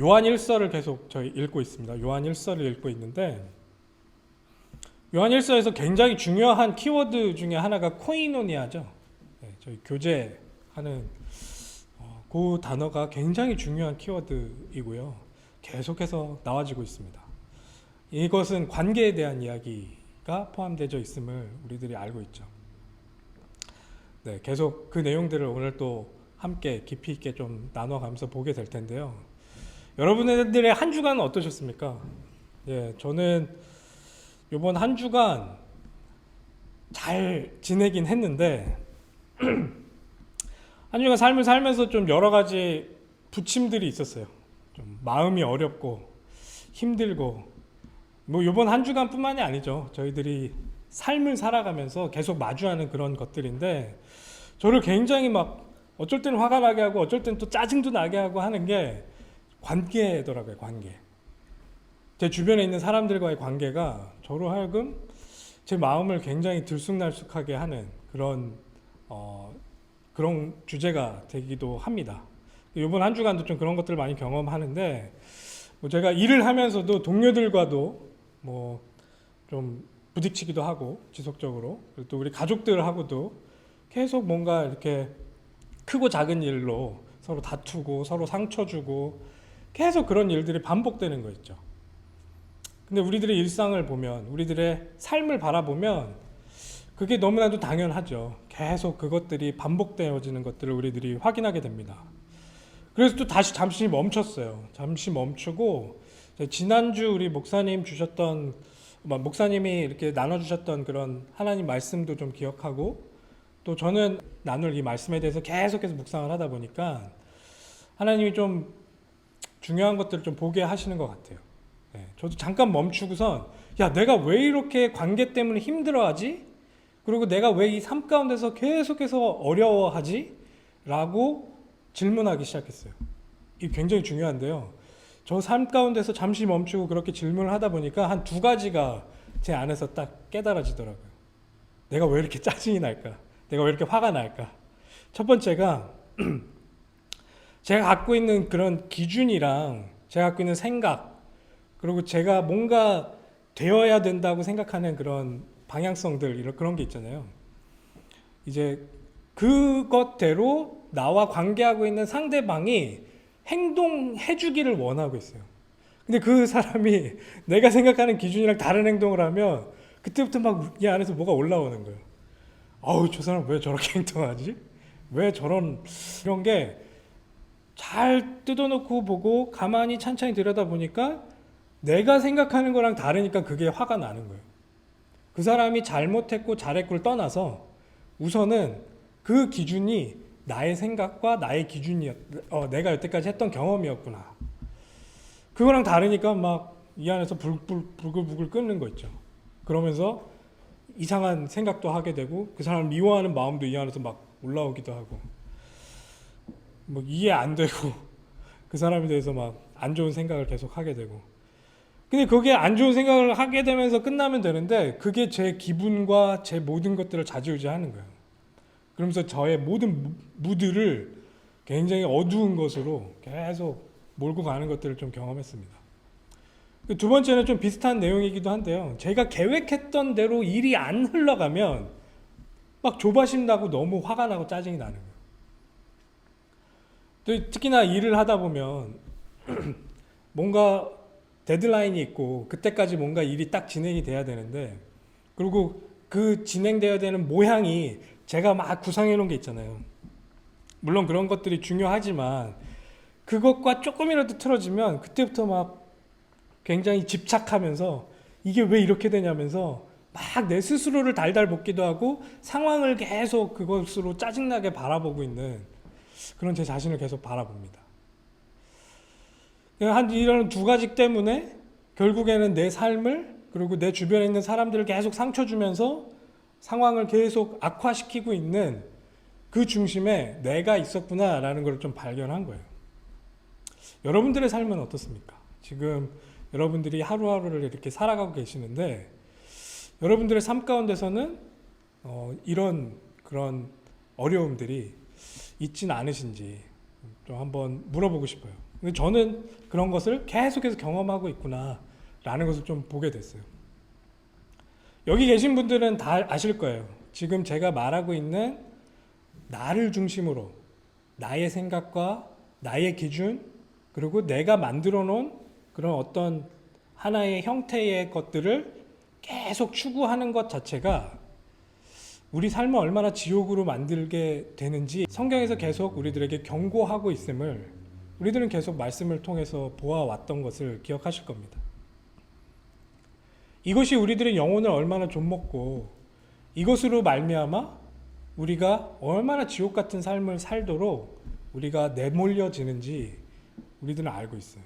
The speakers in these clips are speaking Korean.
요한 1서를 계속 저희 읽고 있습니다. 요한 1서를 읽고 있는데 요한 1서에서 굉장히 중요한 키워드 중에 하나가 코이노니아죠. 저희 교제하는 그 단어가 굉장히 중요한 키워드이고요. 계속해서 나와지고 있습니다. 이것은 관계에 대한 이야기가 포함되어 있음을 우리들이 알고 있죠. 네, 계속 그 내용들을 오늘 또 함께 깊이 있게 좀 나눠가면서 보게 될 텐데요. 여러분들의 한 주간은 어떠셨습니까? 예, 저는 이번 한 주간 잘 지내긴 했는데 한 주간 삶을 살면서 좀 여러 가지 부침들이 있었어요. 좀 마음이 어렵고 힘들고 뭐 이번 한 주간뿐만이 아니죠. 저희들이 삶을 살아가면서 계속 마주하는 그런 것들인데 저를 굉장히 막 어쩔 때는 화가 나게 하고 어쩔 때는 또 짜증도 나게 하고 하는 게 관계더라고요. 관계. 제 주변에 있는 사람들과의 관계가 저로 하여금 제 마음을 굉장히 들쑥날쑥하게 하는 그런 주제가 되기도 합니다. 이번 한 주간도 좀 그런 것들을 많이 경험하는데 뭐 제가 일을 하면서도 동료들과도 뭐 좀 부딪히기도 하고 지속적으로 그리고 또 우리 가족들하고도 계속 뭔가 이렇게 크고 작은 일로 서로 다투고 서로 상처 주고 계속 그런 일들이 반복되는 거 있죠. 근데 우리들의 일상을 보면 우리들의 삶을 바라보면 그게 너무나도 당연하죠. 계속 그것들이 반복되어지는 것들을 우리들이 확인하게 됩니다. 그래서 또 다시 잠시 멈췄어요. 잠시 멈추고 지난주 우리 목사님이 이렇게 나눠주셨던 그런 하나님 말씀도 좀 기억하고 또 저는 나눌 이 말씀에 대해서 계속해서 묵상을 하다 보니까 하나님이 좀 중요한 것들을 좀 보게 하시는 것 같아요. 저도 잠깐 멈추고선 야, 내가 왜 이렇게 관계 때문에 힘들어하지? 그리고 내가 왜 이 삶 가운데서 계속해서 어려워하지? 라고 질문하기 시작했어요. 이게 굉장히 중요한데요. 저 삶 가운데서 잠시 멈추고 그렇게 질문을 하다 보니까 한 두 가지가 제 안에서 딱 깨달아지더라고요. 내가 왜 이렇게 짜증이 날까? 내가 왜 이렇게 화가 날까? 첫 번째가 제가 갖고 있는 그런 기준이랑 제가 갖고 있는 생각 그리고 제가 뭔가 되어야 된다고 생각하는 그런 방향성들 이런 그런 게 있잖아요. 이제 그것대로 나와 관계하고 있는 상대방이 행동해 주기를 원하고 있어요. 근데 그 사람이 내가 생각하는 기준이랑 다른 행동을 하면 그때부터 막 이 안에서 뭐가 올라오는 거예요. 아우, 저 사람 왜 저렇게 행동하지? 왜 저런 이런 게 잘 뜯어놓고 보고 가만히 찬찬히 들여다보니까 내가 생각하는 거랑 다르니까 그게 화가 나는 거예요. 그 사람이 잘못했고 잘했고를 떠나서 우선은 그 기준이 나의 생각과 나의 내가 여태까지 했던 경험이었구나. 그거랑 다르니까 막 이 안에서 부글부글 끓는 거 있죠. 그러면서 이상한 생각도 하게 되고 그 사람을 미워하는 마음도 이 안에서 막 올라오기도 하고 뭐 이해 안 되고 그 사람에 대해서 막 안 좋은 생각을 계속 하게 되고 근데 그게 안 좋은 생각을 하게 되면서 끝나면 되는데 그게 제 기분과 제 모든 것들을 좌지우지하는 거예요. 그러면서 저의 모든 무드를 굉장히 어두운 것으로 계속 몰고 가는 것들을 좀 경험했습니다. 두 번째는 좀 비슷한 내용이기도 한데요. 제가 계획했던 대로 일이 안 흘러가면 막 조바심 나고 너무 화가 나고 짜증이 나는 거예요. 특히나 일을 하다 보면 뭔가 데드라인이 있고 그때까지 뭔가 일이 딱 진행이 돼야 되는데 그리고 그 진행되어야 되는 모양이 제가 막 구상해 놓은 게 있잖아요. 물론 그런 것들이 중요하지만 그것과 조금이라도 틀어지면 그때부터 막 굉장히 집착하면서 이게 왜 이렇게 되냐면서 막 내 스스로를 달달 볶기도 하고 상황을 계속 그것으로 짜증나게 바라보고 있는 그런 제 자신을 계속 바라봅니다. 한 이런 두 가지 때문에 결국에는 내 삶을 그리고 내 주변에 있는 사람들을 계속 상처 주면서 상황을 계속 악화시키고 있는 그 중심에 내가 있었구나라는 걸 좀 발견한 거예요. 여러분들의 삶은 어떻습니까? 지금 여러분들이 하루하루를 이렇게 살아가고 계시는데 여러분들의 삶 가운데서는 이런 그런 어려움들이 있진 않으신지 좀 한번 물어보고 싶어요. 근데 저는 그런 것을 계속해서 경험하고 있구나라는 것을 좀 보게 됐어요. 여기 계신 분들은 다 아실 거예요. 지금 제가 말하고 있는 나를 중심으로 나의 생각과 나의 기준 그리고 내가 만들어 놓은 그런 어떤 하나의 형태의 것들을 계속 추구하는 것 자체가 우리 삶을 얼마나 지옥으로 만들게 되는지 성경에서 계속 우리들에게 경고하고 있음을 우리들은 계속 말씀을 통해서 보아왔던 것을 기억하실 겁니다. 이것이 우리들의 영혼을 얼마나 좀먹고 이것으로 말미암아 우리가 얼마나 지옥 같은 삶을 살도록 우리가 내몰려지는지 우리들은 알고 있어요.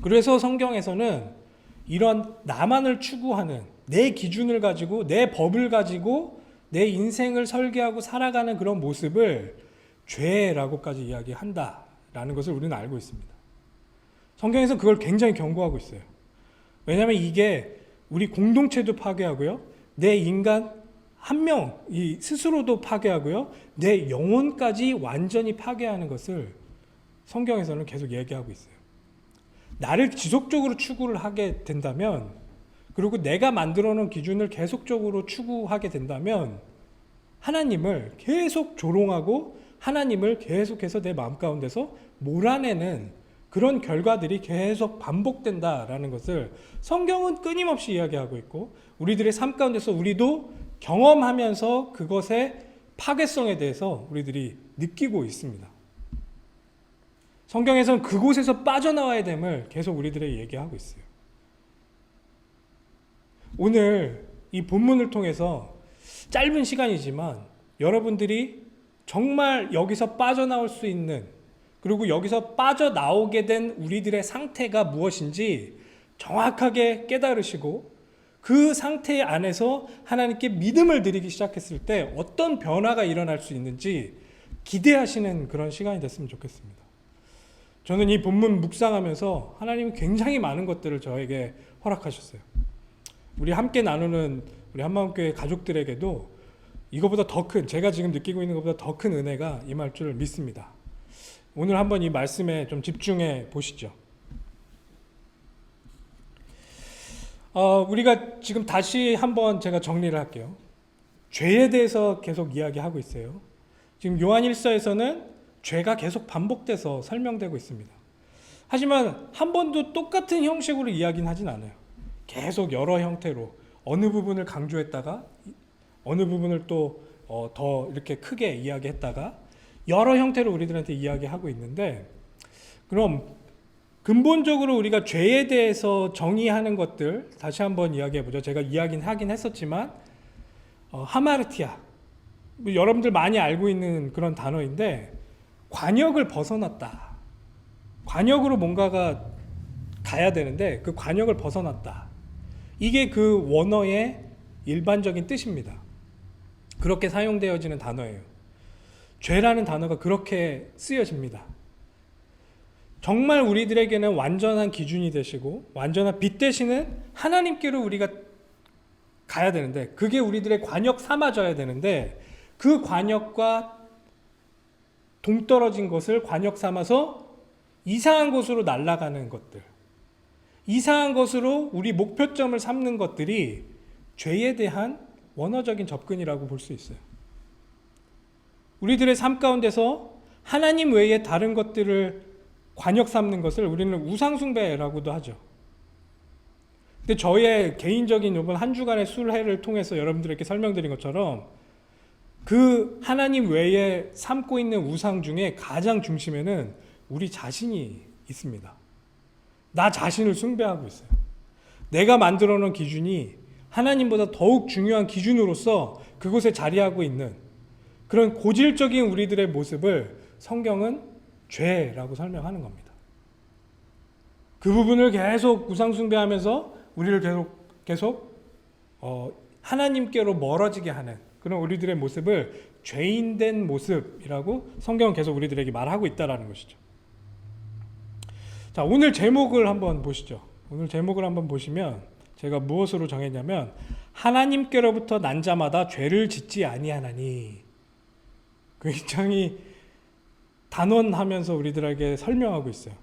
그래서 성경에서는 이런 나만을 추구하는 내 기준을 가지고 내 법을 가지고 내 인생을 설계하고 살아가는 그런 모습을 죄라고까지 이야기한다라는 것을 우리는 알고 있습니다. 성경에서 그걸 굉장히 경고하고 있어요. 왜냐하면 이게 우리 공동체도 파괴하고요. 내 인간 한 명 스스로도 파괴하고요. 내 영혼까지 완전히 파괴하는 것을 성경에서는 계속 얘기하고 있어요. 나를 지속적으로 추구를 하게 된다면 그리고 내가 만들어 놓은 기준을 계속적으로 추구하게 된다면 하나님을 계속 조롱하고 하나님을 계속해서 내 마음 가운데서 몰아내는 그런 결과들이 계속 반복된다라는 것을 성경은 끊임없이 이야기하고 있고 우리들의 삶 가운데서 우리도 경험하면서 그것의 파괴성에 대해서 우리들이 느끼고 있습니다. 성경에서는 그곳에서 빠져나와야 됨을 계속 우리들에게 얘기하고 있어요. 오늘 이 본문을 통해서 짧은 시간이지만 여러분들이 정말 여기서 빠져나올 수 있는 그리고 여기서 빠져나오게 된 우리들의 상태가 무엇인지 정확하게 깨달으시고 그 상태 안에서 하나님께 믿음을 드리기 시작했을 때 어떤 변화가 일어날 수 있는지 기대하시는 그런 시간이 됐으면 좋겠습니다. 저는 이 본문 묵상하면서 하나님이 굉장히 많은 것들을 저에게 허락하셨어요. 우리 함께 나누는 우리 한마음교회 가족들에게도 이거보다 더 큰, 제가 지금 느끼고 있는 것보다 더 큰 은혜가 임할 줄 믿습니다. 오늘 한번 이 말씀에 좀 집중해 보시죠. 우리가 지금 다시 한번 제가 정리를 할게요. 죄에 대해서 계속 이야기하고 있어요. 지금 요한 1서에서는 죄가 계속 반복돼서 설명되고 있습니다. 하지만 한 번도 똑같은 형식으로 이야기는 하진 않아요. 계속 여러 형태로 어느 부분을 강조했다가 어느 부분을 또 더 이렇게 크게 이야기했다가 여러 형태로 우리들한테 이야기하고 있는데 그럼 근본적으로 우리가 죄에 대해서 정의하는 것들 다시 한번 이야기해보죠. 제가 이야기는 하긴 했었지만 하마르티아 여러분들 많이 알고 있는 그런 단어인데 관역을 벗어났다. 관역으로 뭔가가 가야 되는데 그 관역을 벗어났다. 이게 그 원어의 일반적인 뜻입니다. 그렇게 사용되어지는 단어예요. 죄라는 단어가 그렇게 쓰여집니다. 정말 우리들에게는 완전한 기준이 되시고 완전한 빛 되시는 하나님께로 우리가 가야 되는데 그게 우리들의 관역 삼아져야 되는데 그 관역과 동떨어진 것을 관역 삼아서 이상한 곳으로 날아가는 것들 이상한 것으로 우리 목표점을 삼는 것들이 죄에 대한 원어적인 접근이라고 볼 수 있어요. 우리들의 삶 가운데서 하나님 외에 다른 것들을 관역 삼는 것을 우리는 우상숭배라고도 하죠. 근데 저의 개인적인 이번 한 주간의 순회를 통해서 여러분들에게 설명드린 것처럼 그 하나님 외에 삼고 있는 우상 중에 가장 중심에는 우리 자신이 있습니다. 나 자신을 숭배하고 있어요. 내가 만들어 놓은 기준이 하나님보다 더욱 중요한 기준으로서 그곳에 자리하고 있는 그런 고질적인 우리들의 모습을 성경은 죄라고 설명하는 겁니다. 그 부분을 계속 우상숭배하면서 우리를 계속 하나님께로 멀어지게 하는 그런 우리들의 모습을 죄인된 모습이라고 성경은 계속 우리들에게 말하고 있다는 것이죠. 자, 오늘 제목을 한번 보시죠. 오늘 제목을 한번 보시면 제가 무엇으로 정했냐면 하나님께로부터 난 자마다 죄를 짓지 아니하나니 굉장히 단언하면서 우리들에게 설명하고 있어요.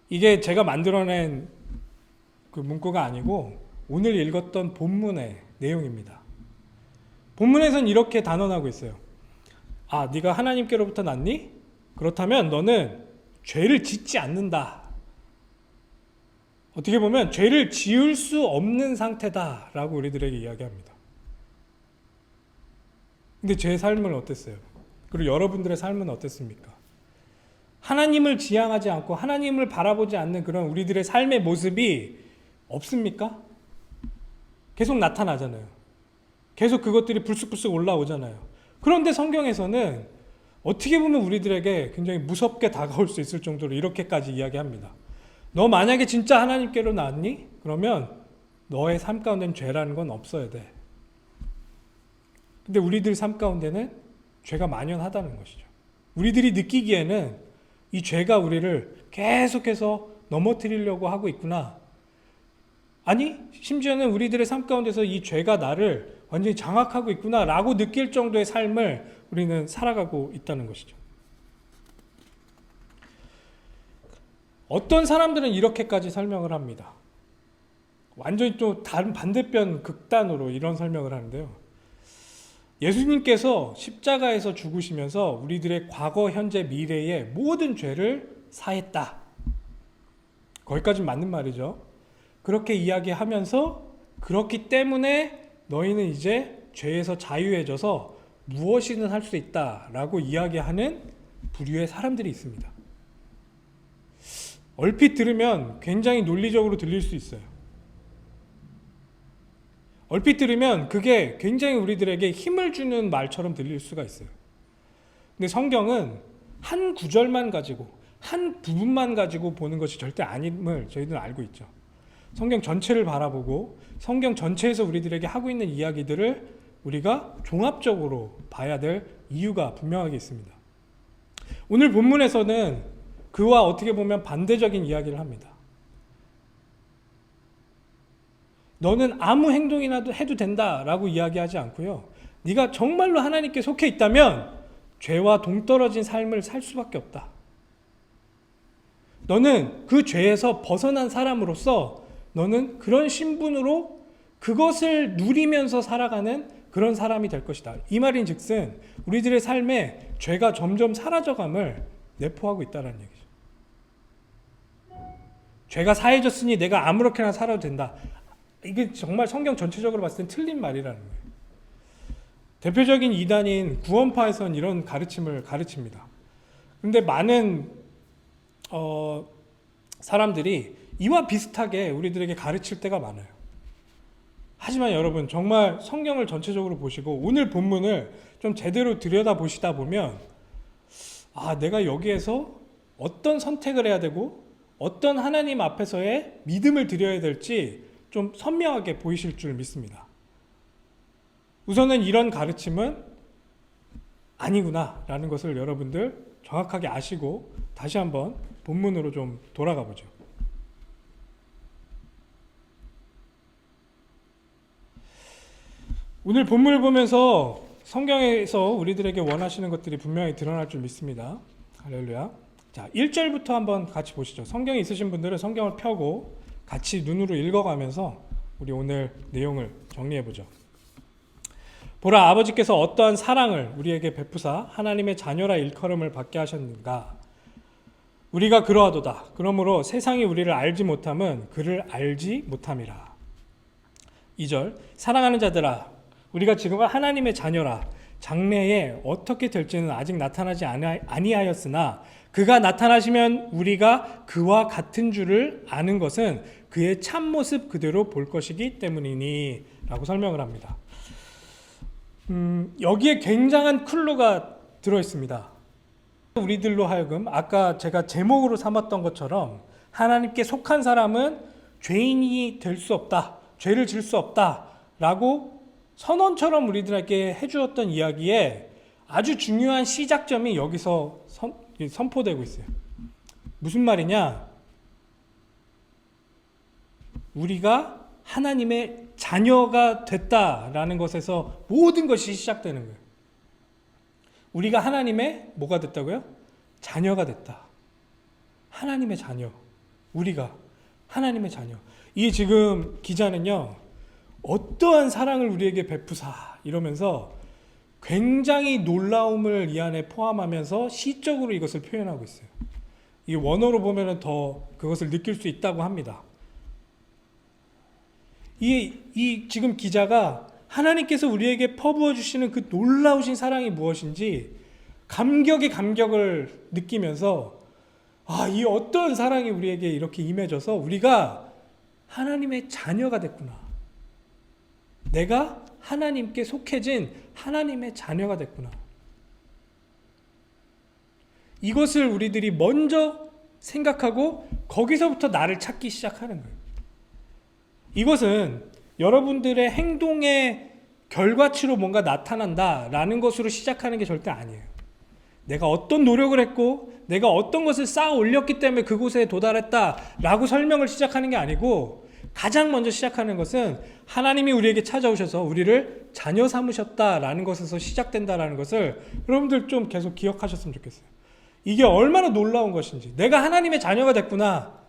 이게 제가 만들어낸 그 문구가 아니고 오늘 읽었던 본문의 내용입니다. 본문에서는 이렇게 단언하고 있어요. 아, 네가 하나님께로부터 났니? 그렇다면 너는 죄를 짓지 않는다. 어떻게 보면 죄를 지을 수 없는 상태다라고 우리들에게 이야기합니다. 근데 제 삶은 어땠어요? 그리고 여러분들의 삶은 어땠습니까? 하나님을 지향하지 않고 하나님을 바라보지 않는 그런 우리들의 삶의 모습이 없습니까? 계속 나타나잖아요. 계속 그것들이 불쑥불쑥 올라오잖아요. 그런데 성경에서는 어떻게 보면 우리들에게 굉장히 무섭게 다가올 수 있을 정도로 이렇게까지 이야기합니다. 너 만약에 진짜 하나님께로 나왔니? 그러면 너의 삶 가운데는 죄라는 건 없어야 돼. 근데 우리들 삶 가운데는 죄가 만연하다는 것이죠. 우리들이 느끼기에는 이 죄가 우리를 계속해서 넘어뜨리려고 하고 있구나. 아니, 심지어는 우리들의 삶 가운데서 이 죄가 나를 완전히 장악하고 있구나 라고 느낄 정도의 삶을 우리는 살아가고 있다는 것이죠. 어떤 사람들은 이렇게까지 설명을 합니다. 완전히 또 다른 반대편 극단으로 이런 설명을 하는데요. 예수님께서 십자가에서 죽으시면서 우리들의 과거, 현재, 미래의 모든 죄를 사했다. 거기까지는 맞는 말이죠. 그렇게 이야기하면서 그렇기 때문에 너희는 이제 죄에서 자유해져서 무엇이든 할 수 있다라고 이야기하는 부류의 사람들이 있습니다. 얼핏 들으면 굉장히 논리적으로 들릴 수 있어요. 얼핏 들으면 그게 굉장히 우리들에게 힘을 주는 말처럼 들릴 수가 있어요. 근데 성경은 한 구절만 가지고 한 부분만 가지고 보는 것이 절대 아님을 저희들은 알고 있죠. 성경 전체를 바라보고 성경 전체에서 우리들에게 하고 있는 이야기들을 우리가 종합적으로 봐야 될 이유가 분명하게 있습니다. 오늘 본문에서는 그와 어떻게 보면 반대적인 이야기를 합니다. 너는 아무 행동이나 해도 된다라고 이야기하지 않고요. 네가 정말로 하나님께 속해 있다면 죄와 동떨어진 삶을 살 수밖에 없다. 너는 그 죄에서 벗어난 사람으로서 너는 그런 신분으로 그것을 누리면서 살아가는 그런 사람이 될 것이다. 이 말인 즉슨 우리들의 삶에 죄가 점점 사라져감을 내포하고 있다는 얘기죠. 죄가 사해졌으니 내가 아무렇게나 살아도 된다. 이게 정말 성경 전체적으로 봤을 땐 틀린 말이라는 거예요. 대표적인 이단인 구원파에서는 이런 가르침을 가르칩니다. 그런데 많은 사람들이 이와 비슷하게 우리들에게 가르칠 때가 많아요. 하지만 여러분 정말 성경을 전체적으로 보시고 오늘 본문을 좀 제대로 들여다보시다 보면 아, 내가 여기에서 어떤 선택을 해야 되고 어떤 하나님 앞에서의 믿음을 드려야 될지 좀 선명하게 보이실 줄 믿습니다. 우선은 이런 가르침은 아니구나 라는 것을 여러분들 정확하게 아시고 다시 한번 본문으로 좀 돌아가 보죠. 오늘 본문을 보면서 성경에서 우리들에게 원하시는 것들이 분명히 드러날 줄 믿습니다. 할렐루야. 자, 1절부터 한번 같이 보시죠. 성경이 있으신 분들은 성경을 펴고 같이 눈으로 읽어가면서 우리 오늘 내용을 정리해보죠. 보라, 아버지께서 어떠한 사랑을 우리에게 베푸사 하나님의 자녀라 일컬음을 받게 하셨는가. 우리가 그러하도다. 그러므로 세상이 우리를 알지 못함은 그를 알지 못함이라. 2절, 사랑하는 자들아, 우리가 지금 하나님의 자녀라. 장래에 어떻게 될지는 아직 나타나지 아니하였으나 그가 나타나시면 우리가 그와 같은 줄을 아는 것은 그의 참모습 그대로 볼 것이기 때문이니 라고 설명을 합니다. 여기에 굉장한 클루가 들어있습니다. 우리들로 하여금 아까 제가 제목으로 삼았던 것처럼 하나님께 속한 사람은 죄인이 될 수 없다, 죄를 질 수 없다 라고 선언처럼 우리들에게 해주었던 이야기에 아주 중요한 시작점이 여기서 선포되고 있어요. 무슨 말이냐? 우리가 하나님의 자녀가 됐다라는 것에서 모든 것이 시작되는 거예요. 우리가 하나님의 뭐가 됐다고요? 자녀가 됐다. 하나님의 자녀. 우리가 하나님의 자녀. 이 지금 기자는요, 어떠한 사랑을 우리에게 베푸사 이러면서 굉장히 놀라움을 이 안에 포함하면서 시적으로 이것을 표현하고 있어요. 이 원어로 보면은 더 그것을 느낄 수 있다고 합니다. 이 지금 기자가 하나님께서 우리에게 퍼부어 주시는 그 놀라우신 사랑이 무엇인지 감격의 감격을 느끼면서 이 어떤 사랑이 우리에게 이렇게 임해져서 우리가 하나님의 자녀가 됐구나. 내가 하나님께 속해진 하나님의 자녀가 됐구나. 이것을 우리들이 먼저 생각하고 거기서부터 나를 찾기 시작하는 거예요. 이것은 여러분들의 행동의 결과치로 뭔가 나타난다라는 것으로 시작하는 게 절대 아니에요. 내가 어떤 노력을 했고 내가 어떤 것을 쌓아 올렸기 때문에 그곳에 도달했다라고 설명을 시작하는 게 아니고 가장 먼저 시작하는 것은 하나님이 우리에게 찾아오셔서 우리를 자녀 삼으셨다라는 것에서 시작된다라는 것을 여러분들 좀 계속 기억하셨으면 좋겠어요. 이게 얼마나 놀라운 것인지, 내가 하나님의 자녀가 됐구나,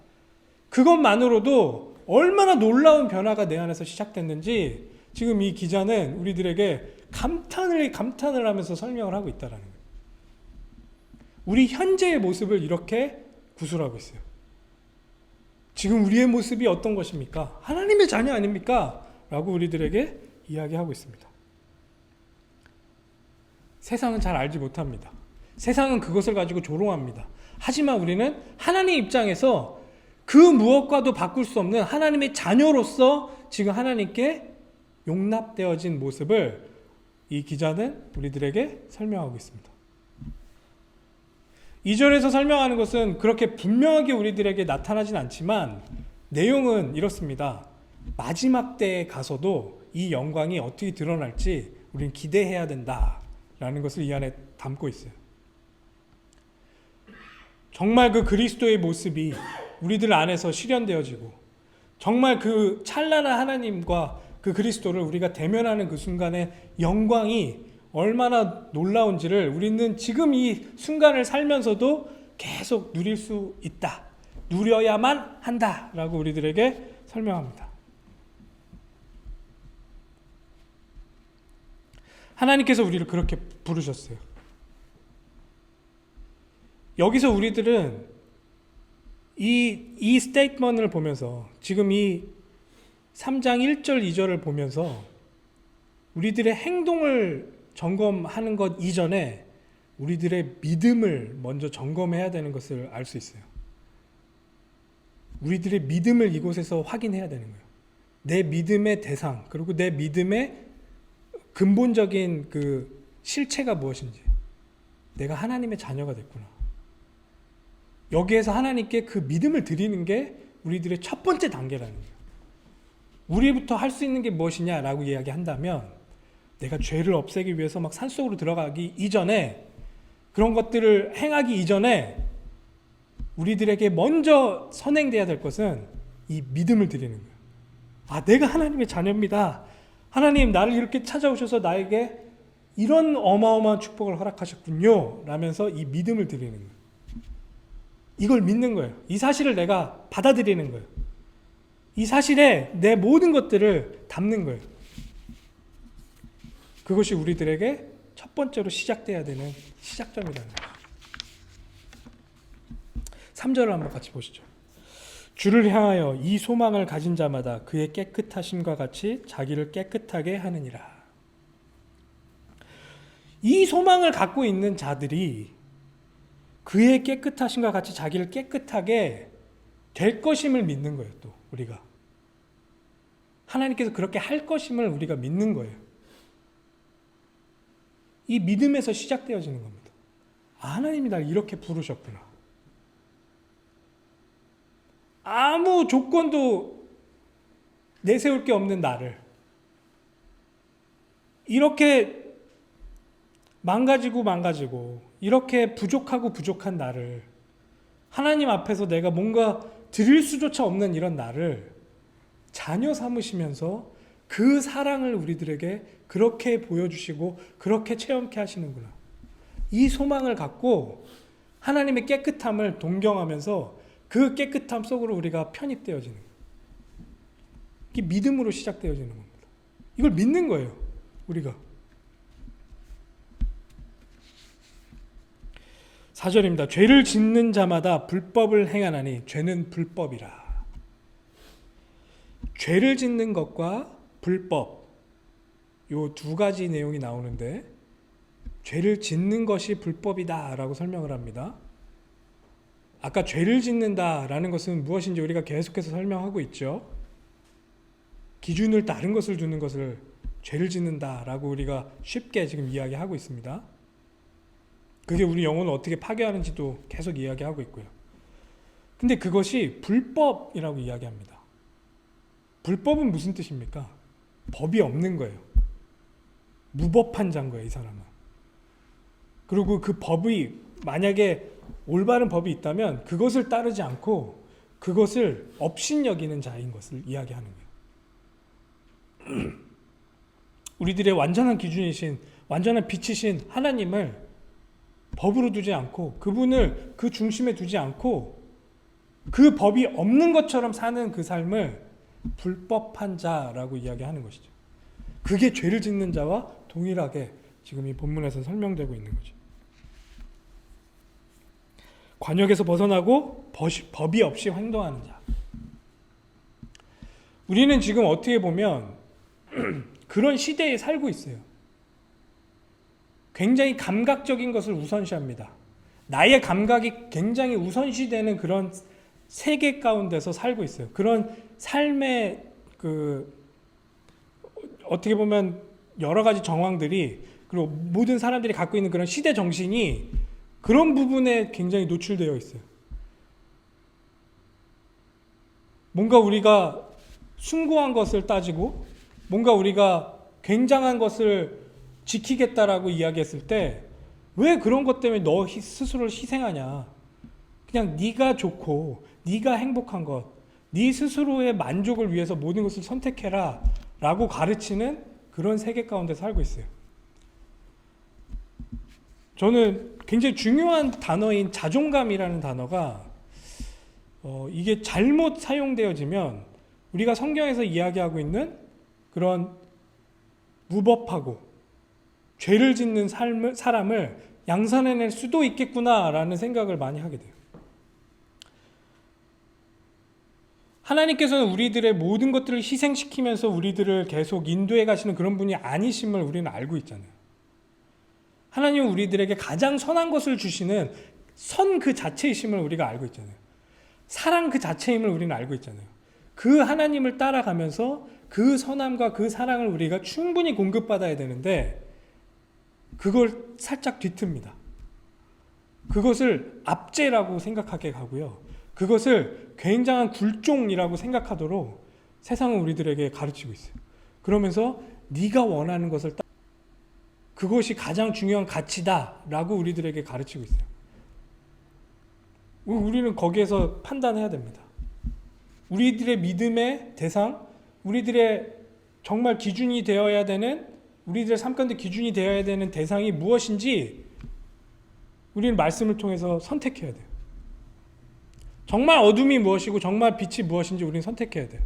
그것만으로도 얼마나 놀라운 변화가 내 안에서 시작됐는지 지금 이 기자는 우리들에게 감탄을 하면서 설명을 하고 있다라는 거예요. 우리 현재의 모습을 이렇게 구술하고 있어요. 지금 우리의 모습이 어떤 것입니까? 하나님의 자녀 아닙니까? 라고 우리들에게 이야기하고 있습니다. 세상은 잘 알지 못합니다. 세상은 그것을 가지고 조롱합니다. 하지만 우리는 하나님 입장에서 그 무엇과도 바꿀 수 없는 하나님의 자녀로서 지금 하나님께 용납되어진 모습을 이 기자는 우리들에게 설명하고 있습니다. 2절에서 설명하는 것은 그렇게 분명하게 우리들에게 나타나진 않지만 내용은 이렇습니다. 마지막 때에 가서도 이 영광이 어떻게 드러날지 우리는 기대해야 된다라는 것을 이 안에 담고 있어요. 정말 그 그리스도의 모습이 우리들 안에서 실현되어지고 정말 그 찬란한 하나님과 그 그리스도를 우리가 대면하는 그 순간의 영광이 얼마나 놀라운지를 우리는 지금 이 순간을 살면서도 계속 누릴 수 있다. 누려야만 한다라고 우리들에게 설명합니다. 하나님께서 우리를 그렇게 부르셨어요. 여기서 우리들은 이 스테이트먼트를 보면서 지금 이 3장 1절 2절을 보면서 우리들의 행동을 점검하는 것 이전에 우리들의 믿음을 먼저 점검해야 되는 것을 알 수 있어요. 우리들의 믿음을 이곳에서 확인해야 되는 거예요. 내 믿음의 대상, 그리고 내 믿음의 근본적인 그 실체가 무엇인지. 내가 하나님의 자녀가 됐구나. 여기에서 하나님께 그 믿음을 드리는 게 우리들의 첫 번째 단계라는 거예요. 우리부터 할 수 있는 게 무엇이냐라고 이야기한다면 내가 죄를 없애기 위해서 막 산속으로 들어가기 이전에, 그런 것들을 행하기 이전에 우리들에게 먼저 선행돼야 될 것은 이 믿음을 드리는 거예요. 내가 하나님의 자녀입니다. 하나님 나를 이렇게 찾아오셔서 나에게 이런 어마어마한 축복을 허락하셨군요 라면서 이 믿음을 드리는 거예요. 이걸 믿는 거예요. 이 사실을 내가 받아들이는 거예요. 이 사실에 내 모든 것들을 담는 거예요. 그것이 우리들에게 첫 번째로 시작돼야 되는 시작점이라는 거예요. 3절을 한번 같이 보시죠. 주를 향하여 이 소망을 가진 자마다 그의 깨끗하심과 같이 자기를 깨끗하게 하느니라. 이 소망을 갖고 있는 자들이 그의 깨끗하심과 같이 자기를 깨끗하게 될 것임을 믿는 거예요. 또 우리가 하나님께서 그렇게 할 것임을 우리가 믿는 거예요. 이 믿음에서 시작되어지는 겁니다. 하나님이 날 이렇게 부르셨구나. 아무 조건도 내세울 게 없는 나를 이렇게 망가지고 이렇게 부족한 나를 하나님 앞에서 내가 뭔가 드릴 수조차 없는 이런 나를 자녀 삼으시면서 그 사랑을 우리들에게 그렇게 보여주시고 그렇게 체험케 하시는구나. 이 소망을 갖고 하나님의 깨끗함을 동경하면서 그 깨끗함 속으로 우리가 편입되어지는 거예요. 이게 믿음으로 시작되어지는 겁니다. 이걸 믿는 거예요, 우리가. 4절입니다. 죄를 짓는 자마다 불법을 행하나니 죄는 불법이라. 죄를 짓는 것과 불법, 요 두 가지 내용이 나오는데 죄를 짓는 것이 불법이다라고 설명을 합니다. 아까 죄를 짓는다라는 것은 무엇인지 우리가 계속해서 설명하고 있죠. 기준을 다른 것을 두는 것을 죄를 짓는다라고 우리가 쉽게 지금 이야기하고 있습니다. 그게 우리 영혼을 어떻게 파괴하는지도 계속 이야기하고 있고요. 근데 그것이 불법이라고 이야기합니다. 불법은 무슨 뜻입니까? 법이 없는 거예요. 무법한 자인 거예요, 이 사람은. 그리고 그 법이 만약에 올바른 법이 있다면 그것을 따르지 않고 그것을 업신여기는 자인 것을 이야기하는 거예요. 우리들의 완전한 기준이신, 완전한 빛이신 하나님을 법으로 두지 않고 그분을 그 중심에 두지 않고 그 법이 없는 것처럼 사는 그 삶을 불법한 자라고 이야기하는 것이죠. 그게 죄를 짓는 자와 동일하게 지금 이 본문에서 설명되고 있는 거죠. 관역에서 벗어나고 법이 없이 행동하는 자. 우리는 지금 어떻게 보면 그런 시대에 살고 있어요. 굉장히 감각적인 것을 우선시합니다. 나의 감각이 굉장히 우선시되는 그런 세계 가운데서 살고 있어요. 그런 삶의 어떻게 보면 여러 가지 정황들이, 그리고 모든 사람들이 갖고 있는 그런 시대 정신이 그런 부분에 굉장히 노출되어 있어요. 뭔가 우리가 숭고한 것을 따지고 뭔가 우리가 굉장한 것을 지키겠다라고 이야기했을 때 왜 그런 것 때문에 너 스스로를 희생하냐. 그냥 네가 좋고 네가 행복한 것, 네 스스로의 만족을 위해서 모든 것을 선택해라 라고 가르치는 그런 세계 가운데 살고 있어요. 저는 굉장히 중요한 단어인 자존감이라는 단어가 이게 잘못 사용되어지면 우리가 성경에서 이야기하고 있는 그런 무법하고 죄를 짓는 사람을 양산해낼 수도 있겠구나라는 생각을 많이 하게 돼요. 하나님께서는 우리들의 모든 것들을 희생시키면서 우리들을 계속 인도해 가시는 그런 분이 아니심을 우리는 알고 있잖아요. 하나님은 우리들에게 가장 선한 것을 주시는 선 그 자체이심을 우리가 알고 있잖아요. 사랑 그 자체임을 우리는 알고 있잖아요. 그 하나님을 따라가면서 그 선함과 그 사랑을 우리가 충분히 공급받아야 되는데 그걸 살짝 뒤틉니다. 그것을 압제라고 생각하게 가고요. 그것을 굉장한 굴종이라고 생각하도록 세상은 우리들에게 가르치고 있어요. 그러면서 네가 원하는 것을 그것이 가장 중요한 가치다라고 우리들에게 가르치고 있어요. 우리는 거기에서 판단해야 됩니다. 우리들의 믿음의 대상, 우리들의 정말 기준이 되어야 되는, 우리들의 삶 가운데 기준이 되어야 되는 대상이 무엇인지 우리는 말씀을 통해서 선택해야 돼요. 정말 어둠이 무엇이고 정말 빛이 무엇인지 우리는 선택해야 돼요.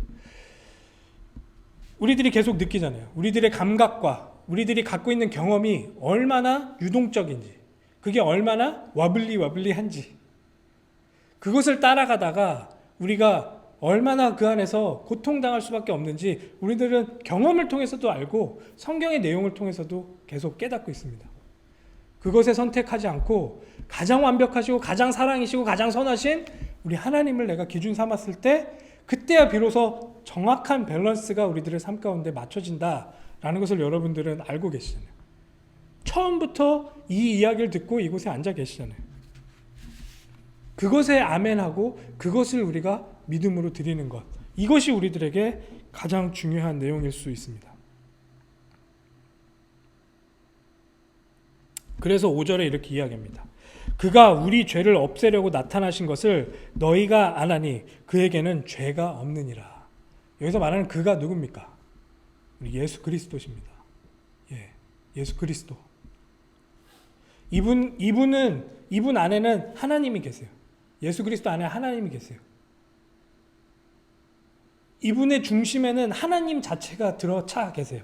우리들이 계속 느끼잖아요. 우리들의 감각과 우리들이 갖고 있는 경험이 얼마나 유동적인지, 그게 얼마나 와블리한지, 그것을 따라가다가 우리가 얼마나 그 안에서 고통당할 수밖에 없는지 우리들은 경험을 통해서도 알고 성경의 내용을 통해서도 계속 깨닫고 있습니다. 그것에 선택하지 않고 가장 완벽하시고 가장 사랑이시고 가장 선하신 우리 하나님을 내가 기준 삼았을 때 그때야 비로소 정확한 밸런스가 우리들의 삶 가운데 맞춰진다라는 것을 여러분들은 알고 계시잖아요. 처음부터 이 이야기를 듣고 이곳에 앉아 계시잖아요. 그것에 아멘하고 그것을 우리가 믿음으로 드리는 것, 이것이 우리들에게 가장 중요한 내용일 수 있습니다. 그래서 5절에 이렇게 이야기합니다. 그가 우리 죄를 없애려고 나타나신 것을 너희가 아나니 그에게는 죄가 없느니라. 여기서 말하는 그가 누굽니까? 우리 예수 그리스도십니다. 예수 그리스도. 이분 안에는 하나님이 계세요. 예수 그리스도 안에 하나님이 계세요. 이분의 중심에는 하나님 자체가 들어차 계세요.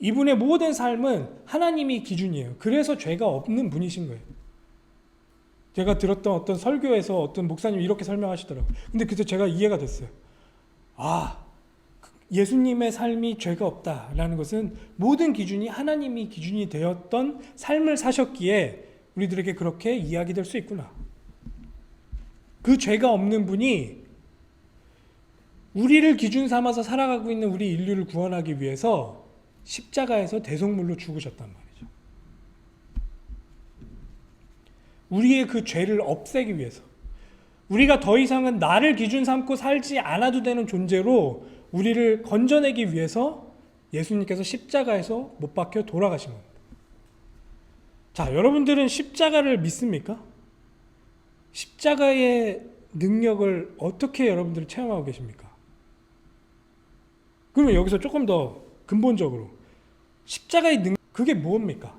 이분의 모든 삶은 하나님이 기준이에요. 그래서 죄가 없는 분이신 거예요. 제가 들었던 어떤 설교에서 어떤 목사님이 이렇게 설명하시더라고요. 근데 그때 제가 이해가 됐어요. 예수님의 삶이 죄가 없다라는 것은 모든 기준이 하나님이 기준이 되었던 삶을 사셨기에 우리들에게 그렇게 이야기될 수 있구나. 그 죄가 없는 분이 우리를 기준 삼아서 살아가고 있는 우리 인류를 구원하기 위해서 십자가에서 대속물로 죽으셨단 말이죠. 우리의 그 죄를 없애기 위해서, 우리가 더 이상은 나를 기준 삼고 살지 않아도 되는 존재로 우리를 건져내기 위해서 예수님께서 십자가에서 못 박혀 돌아가신 겁니다. 자, 여러분들은 십자가를 믿습니까? 십자가의 능력을 어떻게 여러분들이 체험하고 계십니까? 그러면 여기서 조금 더 근본적으로 십자가의 능력, 그게 뭡니까?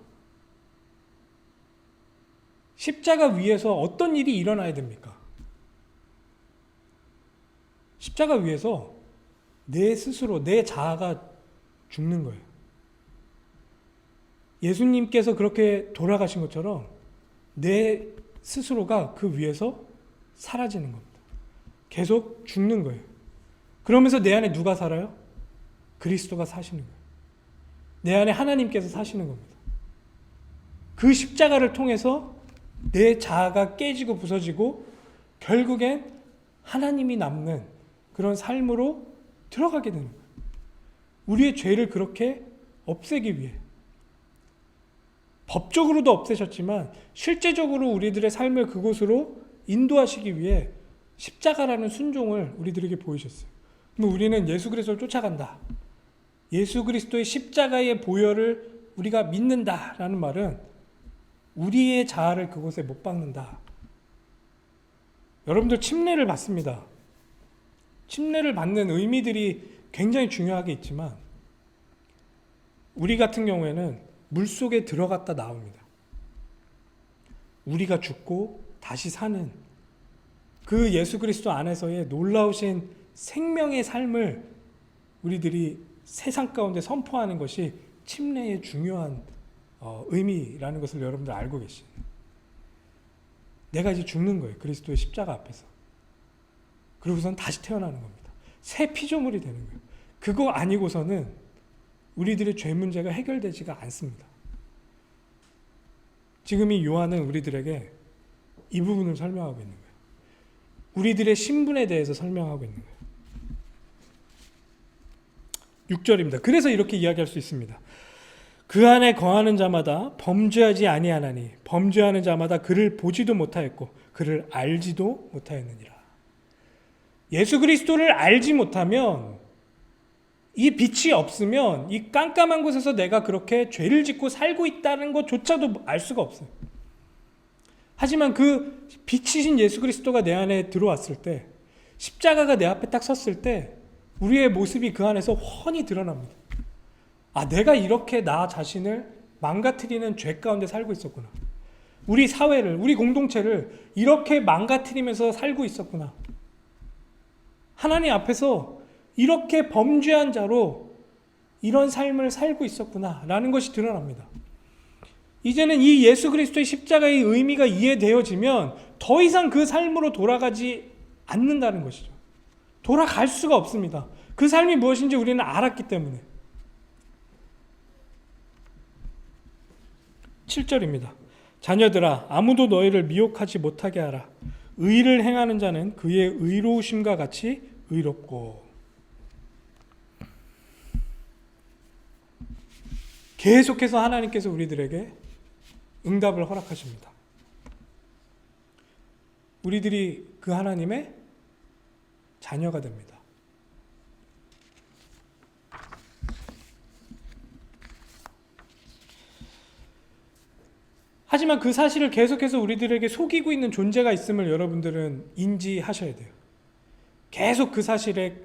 십자가 위에서 어떤 일이 일어나야 됩니까? 십자가 위에서 내 스스로, 내 자아가 죽는 거예요. 예수님께서 그렇게 돌아가신 것처럼 내 스스로가 그 위에서 사라지는 겁니다. 계속 죽는 거예요. 그러면서 내 안에 누가 살아요? 그리스도가 사시는 거예요. 내 안에 하나님께서 사시는 겁니다. 그 십자가를 통해서 내 자아가 깨지고 부서지고 결국엔 하나님이 남는 그런 삶으로 들어가게 되는 거예요. 우리의 죄를 그렇게 없애기 위해 법적으로도 없애셨지만 실제적으로 우리들의 삶을 그곳으로 인도하시기 위해 십자가라는 순종을 우리들에게 보이셨어요. 그럼 우리는 예수 그리스도를 쫓아간다. 예수 그리스도의 십자가의 보혈을 우리가 믿는다라는 말은 우리의 자아를 그곳에 못 박는다. 여러분들 침례를 받습니다. 침례를 받는 의미들이 굉장히 중요하게 있지만 우리 같은 경우에는 물속에 들어갔다 나옵니다. 우리가 죽고 다시 사는 그 예수 그리스도 안에서의 놀라우신 생명의 삶을 우리들이 세상 가운데 선포하는 것이 침례의 중요한 의미라는 것을 여러분들 알고 계시죠. 내가 이제 죽는 거예요. 그리스도의 십자가 앞에서. 그리고선 다시 태어나는 겁니다. 새 피조물이 되는 거예요. 그거 아니고서는 우리들의 죄 문제가 해결되지가 않습니다. 지금 이 요한은 우리들에게 이 부분을 설명하고 있는 거예요. 우리들의 신분에 대해서 설명하고 있는 거예요. 6절입니다. 그래서 이렇게 이야기할 수 있습니다. 그 안에 거하는 자마다 범죄하지 아니하나니 범죄하는 자마다 그를 보지도 못하였고 그를 알지도 못하였느니라. 예수 그리스도를 알지 못하면, 이 빛이 없으면 이 깜깜한 곳에서 내가 그렇게 죄를 짓고 살고 있다는 것조차도 알 수가 없어요. 하지만 그 빛이신 예수 그리스도가 내 안에 들어왔을 때, 십자가가 내 앞에 딱 섰을 때 우리의 모습이 그 안에서 훤히 드러납니다. 내가 이렇게 나 자신을 망가뜨리는 죄 가운데 살고 있었구나. 우리 사회를, 우리 공동체를 이렇게 망가뜨리면서 살고 있었구나. 하나님 앞에서 이렇게 범죄한 자로 이런 삶을 살고 있었구나 라는 것이 드러납니다. 이제는 이 예수 그리스도의 십자가의 의미가 이해되어지면 더 이상 그 삶으로 돌아가지 않는다는 것이죠. 돌아갈 수가 없습니다. 그 삶이 무엇인지 우리는 알았기 때문에. 7절입니다. 자녀들아, 아무도 너희를 미혹하지 못하게 하라. 의를 행하는 자는 그의 의로우심과 같이 의롭고. 계속해서 하나님께서 우리들에게 응답을 허락하십니다. 우리들이 그 하나님의 자녀가 됩니다. 하지만 그 사실을 계속해서 우리들에게 속이고 있는 존재가 있음을 여러분들은 인지하셔야 돼요. 계속 그 사실에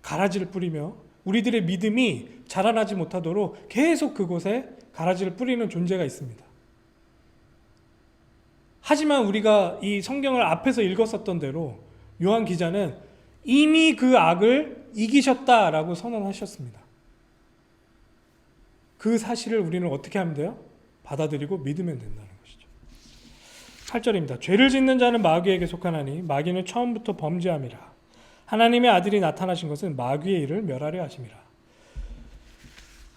가라지를 뿌리며 우리들의 믿음이 자라나지 못하도록 계속 그곳에 가라지를 뿌리는 존재가 있습니다. 하지만 우리가 이 성경을 앞에서 읽었었던 대로 요한 기자는 이미 그 악을 이기셨다라고 선언하셨습니다. 그 사실을 우리는 어떻게 하면 돼요? 받아들이고 믿으면 된다는 것이죠. 8절입니다. 죄를 짓는 자는 마귀에게 속하나니 마귀는 처음부터 범죄함이라. 하나님의 아들이 나타나신 것은 마귀의 일을 멸하려 하심이라.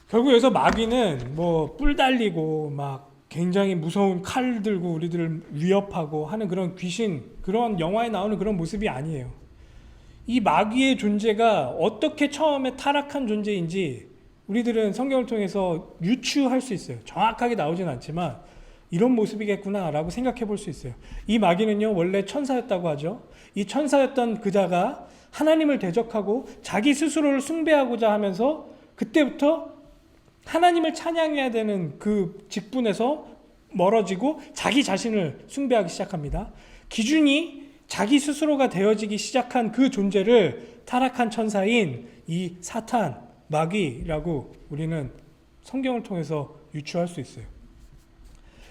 결국 여기서 마귀는 뭐 뿔 달리고 막 굉장히 무서운 칼 들고 우리들을 위협하고 하는 그런 귀신, 그런 영화에 나오는 그런 모습이 아니에요. 이 마귀의 존재가 어떻게 처음에 타락한 존재인지 우리들은 성경을 통해서 유추할 수 있어요. 정확하게 나오진 않지만 이런 모습이겠구나라고 생각해 볼 수 있어요. 이 마귀는요, 원래 천사였다고 하죠. 이 천사였던 그자가 하나님을 대적하고 자기 스스로를 숭배하고자 하면서 그때부터 하나님을 찬양해야 되는 그 직분에서 멀어지고 자기 자신을 숭배하기 시작합니다. 기준이 자기 스스로가 되어지기 시작한 그 존재를 타락한 천사인 이 사탄, 마귀라고 우리는 성경을 통해서 유추할 수 있어요.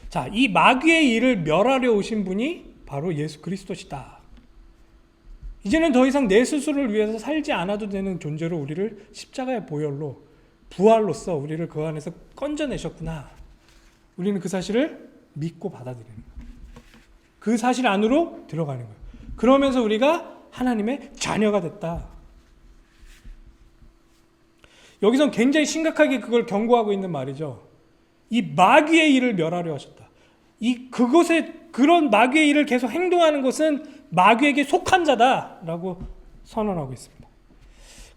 자, 이 마귀의 일을 멸하려 오신 분이 바로 예수 그리스도시다. 이제는 더 이상 내 스스로를 위해서 살지 않아도 되는 존재로 우리를 십자가의 보혈로 부활로서 우리를 그 안에서 건져내셨구나. 우리는 그 사실을 믿고 받아들이는 거예요. 그 사실 안으로 들어가는 거예요. 그러면서 우리가 하나님의 자녀가 됐다. 여기서 굉장히 심각하게 그걸 경고하고 있는 말이죠. 이 마귀의 일을 멸하려 하셨다. 그것에 그런 마귀의 일을 계속 행동하는 것은 마귀에게 속한 자다라고 선언하고 있습니다.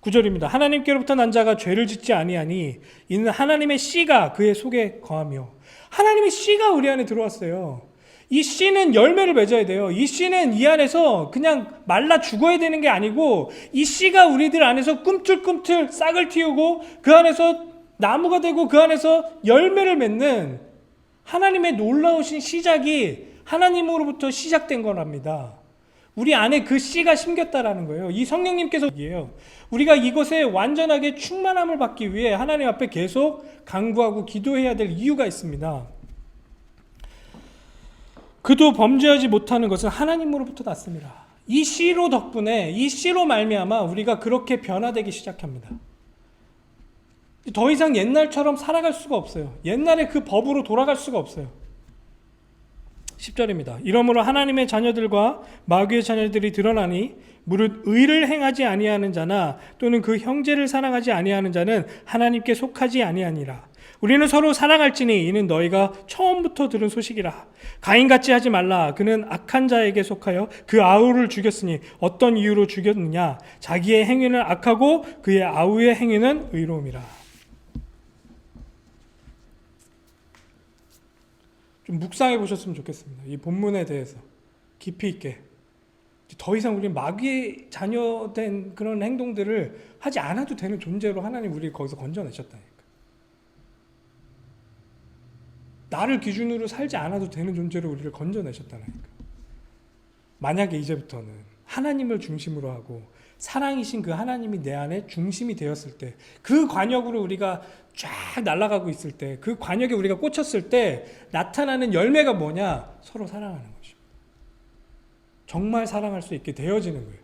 9절입니다. 하나님께로부터 난 자가 죄를 짓지 아니하니 이는 하나님의 씨가 그의 속에 거하며. 하나님의 씨가 우리 안에 들어왔어요. 이 씨는 열매를 맺어야 돼요. 이 씨는 이 안에서 그냥 말라 죽어야 되는 게 아니고 이 씨가 우리들 안에서 꿈틀꿈틀 싹을 틔우고 그 안에서 나무가 되고 그 안에서 열매를 맺는 하나님의 놀라우신 시작이 하나님으로부터 시작된 거랍니다. 우리 안에 그 씨가 심겼다라는 거예요. 이 성령님께서 얘기해요. 우리가 이것에 완전하게 충만함을 받기 위해 하나님 앞에 계속 간구하고 기도해야 될 이유가 있습니다. 그도 범죄하지 못하는 것은 하나님으로부터 났습니다. 이 씨로 덕분에 이 씨로 말미암아 우리가 그렇게 변화되기 시작합니다. 더 이상 옛날처럼 살아갈 수가 없어요. 옛날에 그 법으로 돌아갈 수가 없어요. 10절입니다. 이러므로 하나님의 자녀들과 마귀의 자녀들이 드러나니 무릇 의를 행하지 아니하는 자나 또는 그 형제를 사랑하지 아니하는 자는 하나님께 속하지 아니하니라. 우리는 서로 사랑할지니 이는 너희가 처음부터 들은 소식이라. 가인같이 하지 말라. 그는 악한 자에게 속하여 그 아우를 죽였으니 어떤 이유로 죽였느냐. 자기의 행위는 악하고 그의 아우의 행위는 의로움이라. 좀 묵상해 보셨으면 좋겠습니다. 이 본문에 대해서 깊이 있게. 더 이상 우리는 마귀의 자녀된 그런 행동들을 하지 않아도 되는 존재로 하나님 우리를 거기서 건져내셨다니까. 나를 기준으로 살지 않아도 되는 존재로 우리를 건져내셨다니까. 만약에 이제부터는 하나님을 중심으로 하고 사랑이신 그 하나님이 내 안에 중심이 되었을 때, 그 관역으로 우리가 쫙 날아가고 있을 때, 그 관역에 우리가 꽂혔을 때 나타나는 열매가 뭐냐? 서로 사랑하는 것입니다. 정말 사랑할 수 있게 되어지는 거예요.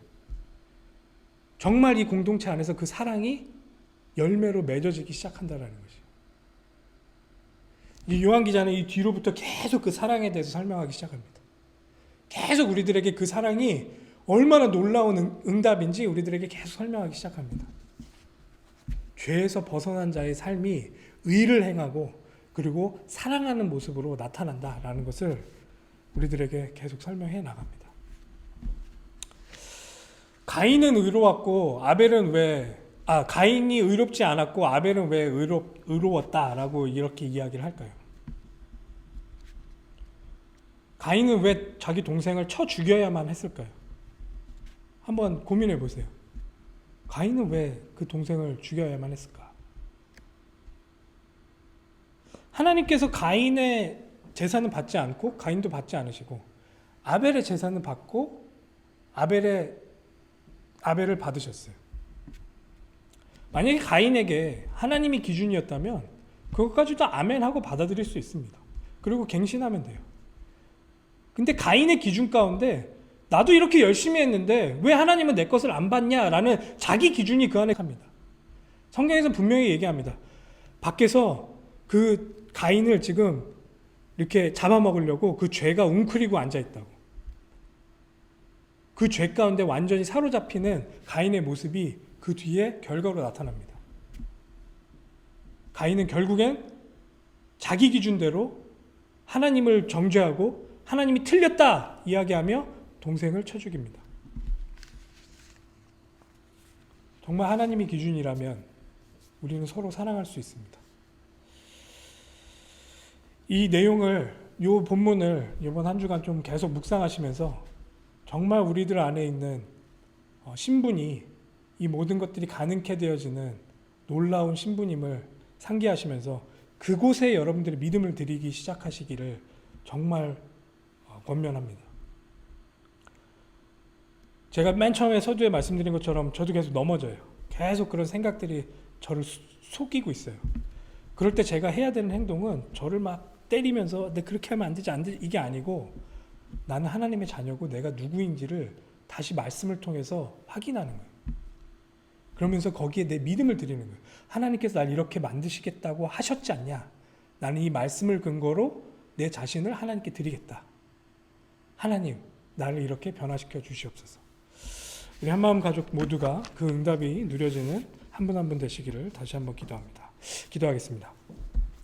정말 이 공동체 안에서 그 사랑이 열매로 맺어지기 시작한다는 것이에요. 이 요한 기자는 이 뒤로부터 계속 그 사랑에 대해서 설명하기 시작합니다. 계속 우리들에게 그 사랑이 얼마나 놀라운 응답인지 우리들에게 계속 설명하기 시작합니다. 죄에서 벗어난 자의 삶이 의를 행하고 그리고 사랑하는 모습으로 나타난다라는 것을 우리들에게 계속 설명해 나갑니다. 가인은 의로웠고 가인이 의롭지 않았고 아벨은 왜 의로웠다라고 이렇게 이야기를 할까요? 가인은 왜 자기 동생을 쳐 죽여야만 했을까요? 한번 고민해 보세요. 가인은 왜 그 동생을 죽여야만 했을까? 하나님께서 가인의 제사는 받지 않고 가인도 받지 않으시고 아벨의 제사는 받고 아벨을 받으셨어요. 만약에 가인에게 하나님이 기준이었다면 그것까지도 아멘하고 받아들일 수 있습니다. 그리고 갱신하면 돼요. 근데 가인의 기준 가운데 나도 이렇게 열심히 했는데 왜 하나님은 내 것을 안 받냐라는 자기 기준이 그 안에 합니다. 성경에서 분명히 얘기합니다. 밖에서 그 가인을 지금 이렇게 잡아먹으려고 그 죄가 웅크리고 앉아있다고. 그 죄 가운데 완전히 사로잡히는 가인의 모습이 그 뒤에 결과로 나타납니다. 가인은 결국엔 자기 기준대로 하나님을 정죄하고 하나님이 틀렸다 이야기하며 동생을 쳐 죽입니다. 정말 하나님이 기준이라면 우리는 서로 사랑할 수 있습니다. 이 내용을, 이 본문을 이번 한 주간 좀 계속 묵상하시면서 정말 우리들 안에 있는 신분이 이 모든 것들이 가능케 되어지는 놀라운 신분임을 상기하시면서 그곳에 여러분들의 믿음을 드리기 시작하시기를 정말 권면합니다. 제가 맨 처음에 서두에 말씀드린 것처럼 저도 계속 넘어져요. 계속 그런 생각들이 저를 속이고 있어요. 그럴 때 제가 해야 되는 행동은 저를 막 때리면서 내 그렇게 하면 안 되지 이게 아니고 나는 하나님의 자녀고 내가 누구인지를 다시 말씀을 통해서 확인하는 거예요. 그러면서 거기에 내 믿음을 드리는 거예요. 하나님께서 날 이렇게 만드시겠다고 하셨지 않냐? 나는 이 말씀을 근거로 내 자신을 하나님께 드리겠다. 하나님, 나를 이렇게 변화시켜 주시옵소서. 우리 한마음 가족 모두가 그 응답이 누려지는 한 분 한 분 되시기를 다시 한번 기도합니다. 기도하겠습니다.